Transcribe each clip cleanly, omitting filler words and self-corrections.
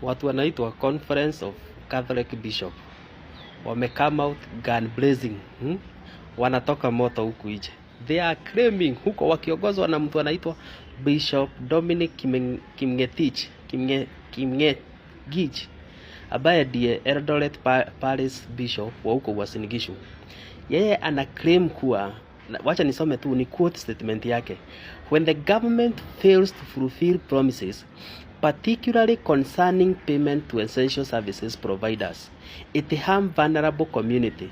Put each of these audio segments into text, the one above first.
watu wanaitwa Conference of Catholic Bishop wame come out gun blazing, wanatoka moto huku nje. They are claiming huko wakiongozwa na mtu anaitwa Bishop Dominic Kimng'etich ambaye ndiye Eldoret Parish Bishop wa huko Uasin Gishu. Yeye ana claim kuwa, wacha nisome tu ni quote statement yake: when the government fails to fulfill promises, particularly concerning payment to essential services providers, it harms vulnerable community.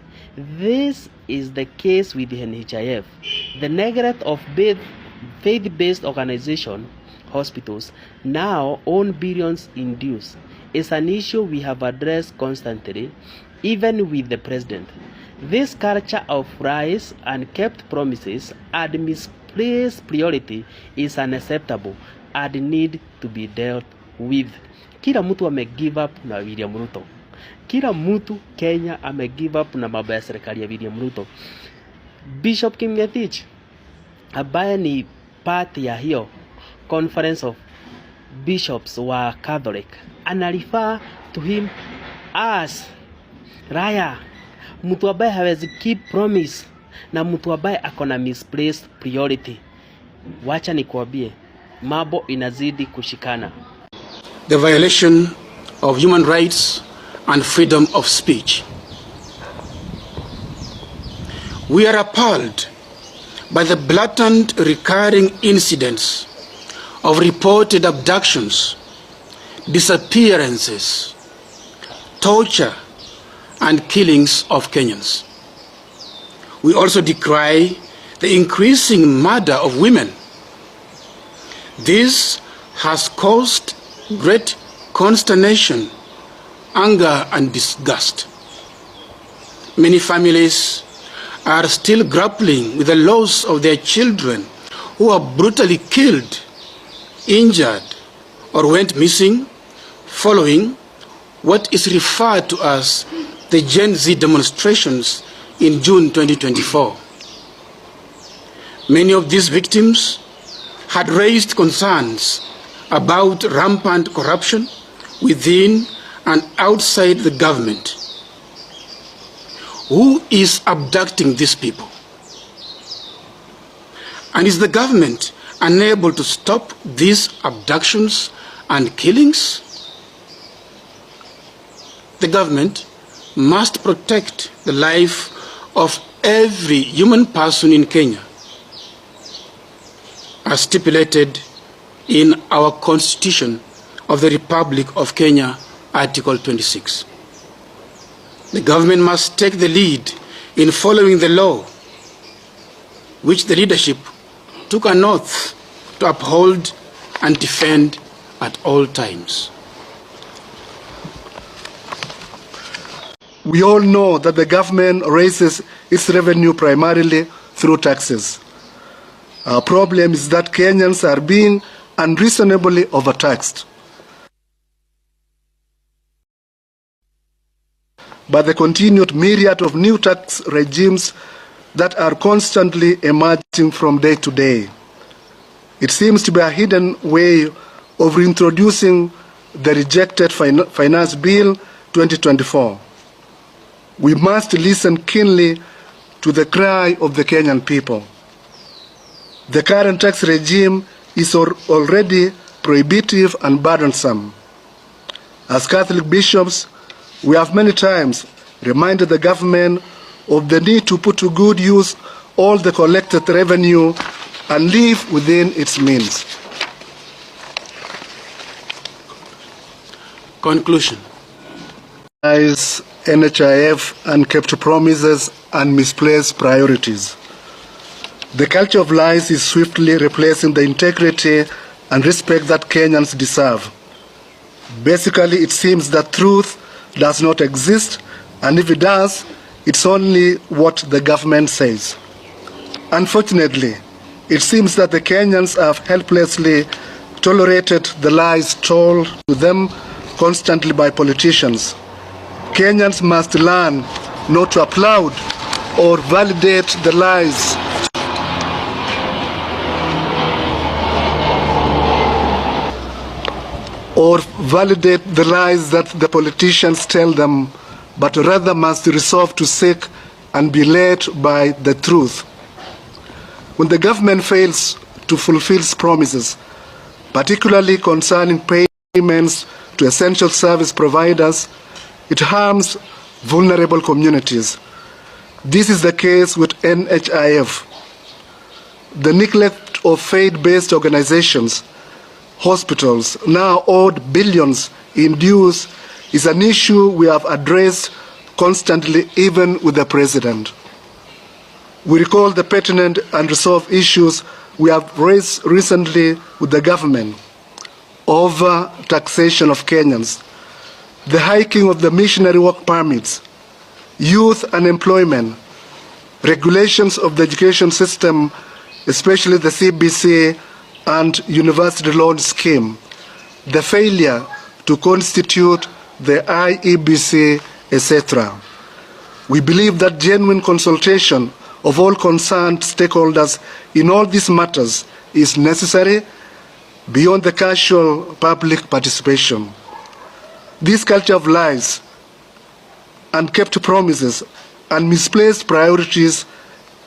This is the case with the NHIF. The neglect of faith-based organization hospitals now own billions in dues is an issue we have addressed constantly, even with the president. This culture of lies and kept promises and misplaced priority is unacceptable and need to be dealt with. Kila mtu give up na William Ruto. Kila mtu Kenya give up na mambo ya serikali ya William Ruto. Bishop Kimng'etich ambaye ni part ya hiyo Conference of Bishops wa Catholic anarifa to him as raya, mtu ambaye hawezi keep promise na mtu ambaye akona misplaced priority. Wacha nikwambie, mambo inazidi kushikana. The violation of human rights and freedom of speech. We are appalled by the blatant recurring incidents of reported abductions, disappearances, torture, and killings of Kenyans. We also decry the increasing murder of women. This has caused great consternation, anger, and disgust. Many families are still grappling with the loss of their children who are brutally killed, injured, or went missing following what is referred to as the Gen Z demonstrations in June 2024. Many of these victims had raised concerns about rampant corruption within and outside the government. Who is abducting these people? And is the government unable to stop these abductions and killings? The government must protect the life of every human person in Kenya, as stipulated in our Constitution of the Republic of Kenya, Article 26. The government must take the lead in following the law, which the leadership took an oath to uphold and defend at all times. We all know that the government raises its revenue primarily through taxes. Our problem is that Kenyans are being unreasonably overtaxed by the continued myriad of new tax regimes that are constantly emerging from day to day. It seems to be a hidden way of reintroducing the rejected Finance Bill 2024. We must listen keenly to the cry of the Kenyan people. The current tax regime is already prohibitive and burdensome. As Catholic bishops, we have many times reminded the government of the need to put to good use all the collected revenue and live within its means. Conclusion. As NHIF unkept promises and misplaced priorities. The culture of lies is swiftly replacing the integrity and respect that Kenyans deserve. Basically, it seems that truth does not exist, and if it does, it's only what the government says. Unfortunately, it seems that the Kenyans have helplessly tolerated the lies told to them constantly by politicians. Kenyans must learn not to applaud or validate the lies. or validate the lies that the politicians tell them, but rather must resolve to seek and be led by the truth. When the government fails to fulfill its promises, particularly concerning payments to essential service providers, it harms vulnerable communities. This is the case with NHIF. The neglect of faith-based organizations, hospitals, now owed billions in dues, is an issue we have addressed constantly, even with the President. We recall the pertinent and resolved issues we have raised recently with the government: over taxation of Kenyans, the hiking of the missionary work permits, youth unemployment, regulations of the education system, especially the CBC and university loan scheme, the failure to constitute the IEBC, etc. We believe that genuine consultation of all concerned stakeholders in all these matters is necessary beyond the casual public participation. This culture of lies, unkept promises, and misplaced priorities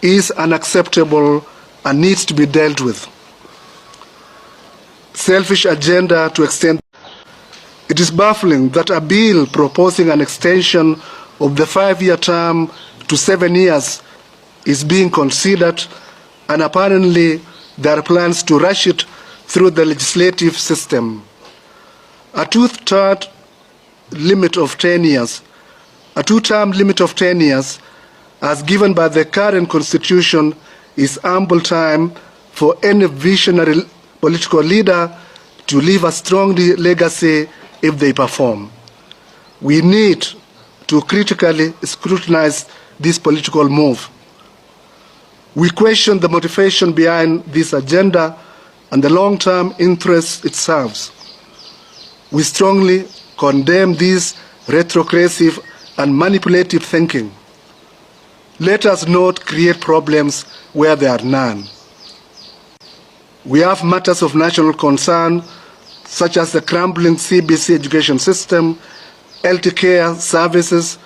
is unacceptable and needs to be dealt with. Selfish agenda to extend. It is baffling that a bill proposing an extension of the 5-year term to 7 years is being considered, and apparently there are plans to rush it through the legislative system. A two-term limit of 10 years, as given by the current constitution, is ample time for any visionary political leader to leave a strong legacy if they perform. We need to critically scrutinize this political move. We question the motivation behind this agenda and the long-term interests it serves. We strongly condemn this retrogressive and manipulative thinking. Let us not create problems where there are none. We have matters of national concern, such as the crumbling CBC education system, health care services,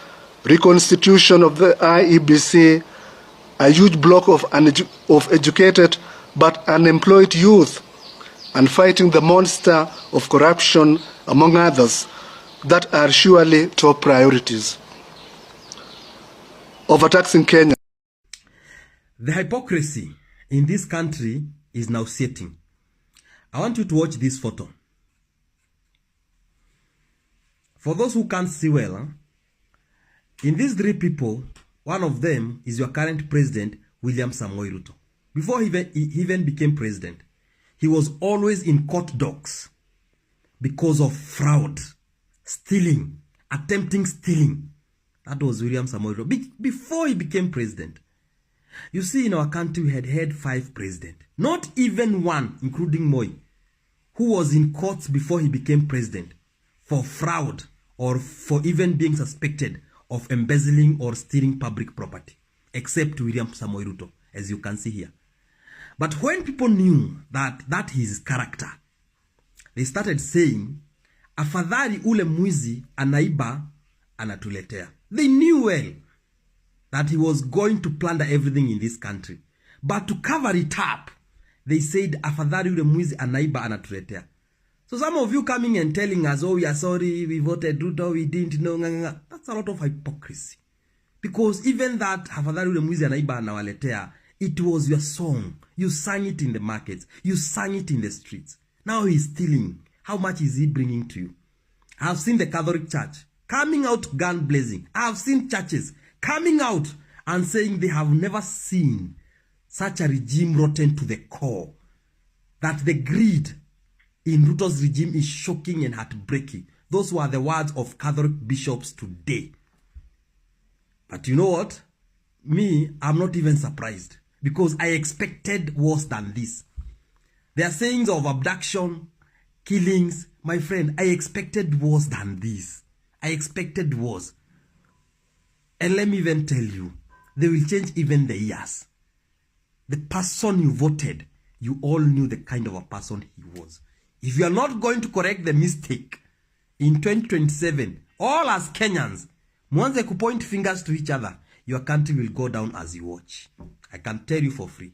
reconstitution of the IEBC, a huge block of educated but unemployed youth, and fighting the monster of corruption, among others, that are surely top priorities. Overtaxing Kenya. The hypocrisy in this country is now setting. I want you to watch this photo. For those who can't see well, in these three people, one of them is your current president, William Samoei Ruto. Before he even became president, he was always in court docks because of fraud, stealing, attempting stealing. That was William Samoei Ruto before he became president. You see, in our country, we had 5 presidents. Not even one, including Moi, who was in courts before he became president for fraud or for even being suspected of embezzling or stealing public property, except William Samoei Ruto, as you can see here. But when people knew that his character, they started saying, afadhali ule mwizi anaiba anatuletea. They knew well that he was going to plunder everything in this country. But to cover it up, they said, afadhali ule mwizi anaiba anatuletea. So some of you coming and telling us, oh, we are sorry, we voted Ruto, we didn't know. That's a lot of hypocrisy. Because even that, afadhali ule mwizi anaiba anawaletea, it was your song. You sang it in the markets. You sang it in the streets. Now he's stealing. How much is he bringing to you? I have seen the Catholic Church coming out gun blazing. I have seen churches coming out and saying they have never seen such a regime rotten to the core. That the greed in Ruto's regime is shocking and heartbreaking. Those were the words of Catholic bishops today. But you know what? Me, I'm not even surprised. Because I expected worse than this. There are sayings of abduction, killings. My friend, I expected worse than this. I expected worse. And let me even tell you, they will change even the years. The person you voted, you all knew the kind of a person he was. If you are not going to correct the mistake in 2027, all as Kenyans, mwanze kupoint fingers to each other, your country will go down as you watch. I can tell you for free.